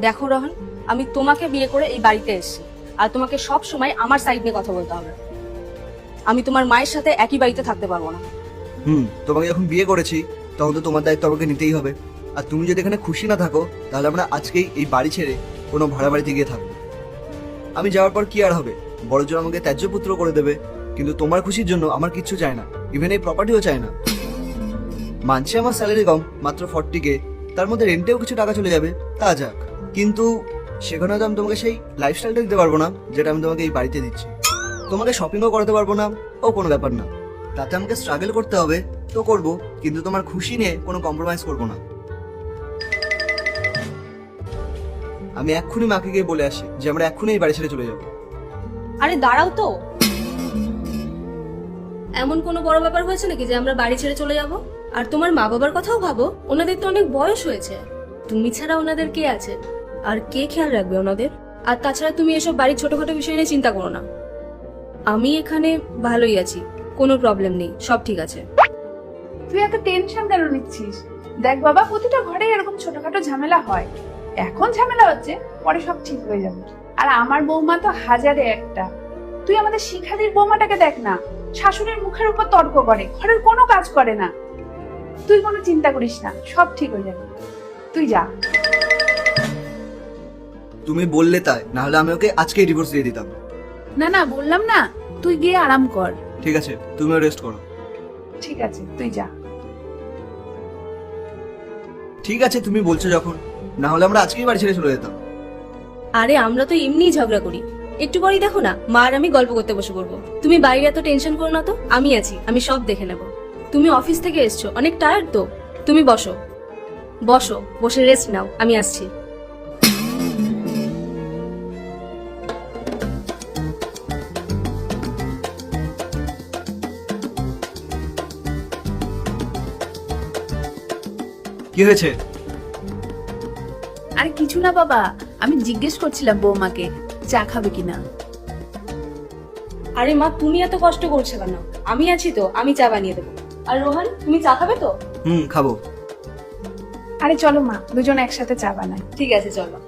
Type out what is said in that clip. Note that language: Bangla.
দেখো রোহন, আমি তোমাকে বিয়ে করে এই বাড়িতে এসেছি, আর তোমাকে সব সময় আমার সাইড নিয়ে কথা বলতে হবে। আমি তোমার মায়ের সাথে একই বাড়িতে থাকতে পারবো না। তোমাকে যখন বিয়ে করেছি তখন তো তোমার দায়িত্ব আমাকে নিতেই হবে। আর তুমি যদি এখানে খুশি না থাকো তাহলে আমরা আজকেই এই বাড়ি ছেড়ে কোনো ভাড়া বাড়িতে গিয়ে থাকবো। আমি যাওয়ার পর কি আর হবে, বড়জন আমাকে ত্যায্য পুত্র করে দেবে। কিন্তু তোমার খুশির জন্য আমার কিচ্ছু চাই না, ইভেন এই প্রপার্টিও চাই না। মানছি আমার স্যালারি কম, মাত্র 40K, তার মধ্যে রেন্টেও কিছু টাকা চলে যাবে, তা যাক। কিন্তু সেখানে তো আমি তোমাকে সেই লাইফস্টাইলটা দিতে পারবো না যেটা আমি তোমাকে এই বাড়িতে দিচ্ছি। তোমাকে শপিংও করাতে পারবো না, ও কোনো ব্যাপার না। তাতে আমাকে স্ট্রাগল করতে হবে তো করব, কিন্তু তোমার খুশি নিয়ে কোনো কম্প্রোমাইজ করবো না। আমি এক্ষুনি মাকে গিয়ে বলে আসি যে আমরা এক্ষুনি এই বাড়ি ছেড়ে চলে যাবো। আরে দাঁড়াও তো, এমন কোনো বড় ব্যাপার হয়েছে নাকি যে আমরা বাড়ি ছেড়ে চলে যাব? আর তোমার মা বাবার কথাও ভাবো, ওনাদের তো অনেক বয়স হয়েছে। তুমি ছাড়া ওনাদের কে আছে, আর কে খেয়াল রাখবে ওনাদের? আর তাছাড়া তুমি এসব বাড়ির ছোটখাটো বিষয় নিয়ে চিন্তা করো না, আমি এখানে ভালোই আছি, কোনো প্রবলেম নেই, সব ঠিক আছে। তুই এত টেনশন কেন নিচ্ছিস? দেখ বাবা, প্রতিটা ঘরে এরকম ছোটখাটো ঝামেলা হয়। এখন ঝামেলা হচ্ছে, পরে সব ঠিক হয়ে যাবে। আর আমার বৌমা তো হাজারে একটা। তুই আমাদের শিখালির বৌমাটাকে দেখ না, শাশুড়ির মুখের উপর তর্ক করে, ঘরের কোনো কাজ করে না। তুই কোনো চিন্তা করিস না, সব ঠিক হয়ে যাবে, তুই যা। তুমি বললে তাই, না হলে আমি ওকে আজকেই ডিভোর্স দিয়ে দিতাম। না না, বললাম না, তুই গিয়ে আরাম কর। ঠিক আছে, তুমিও রেস্ট করো। ঠিক আছে, তুই যা। ঠিক আছে, তুমি বলছো যখন, না হলে আমরা আজকেই বাড়ি ছেড়ে চলে যেতাম। আরে আমরা তো এমনিই ঝগড়া করি, একটু পরেই দেখো না মা আর আমি গল্প করতে বসে পড়বো। তুমি বাইরে এত টেনশন করো না তো, আমি আছি, আমি সব দেখে নেব। তুমি অফিস থেকে এসছো, অনেক টায়ার্ড তো, তুমি বসো বসো, বসে রেস্ট নাও, আমি আসছি। কি হয়েছে? আরে কিছু না বাবা, আমি জিজ্ঞেস করছিলাম বৌমাকে চা খাবে কিনা। আরে মা, তুমি এত কষ্ট করছো কেন? আমি আছি তো, আমি চা বানিয়ে দেবো। আর রোহান, তুমি চা খাবে তো? খাবো। আরে চলো মা, দুজন একসাথে চা বানাই। ঠিক আছে, চলো।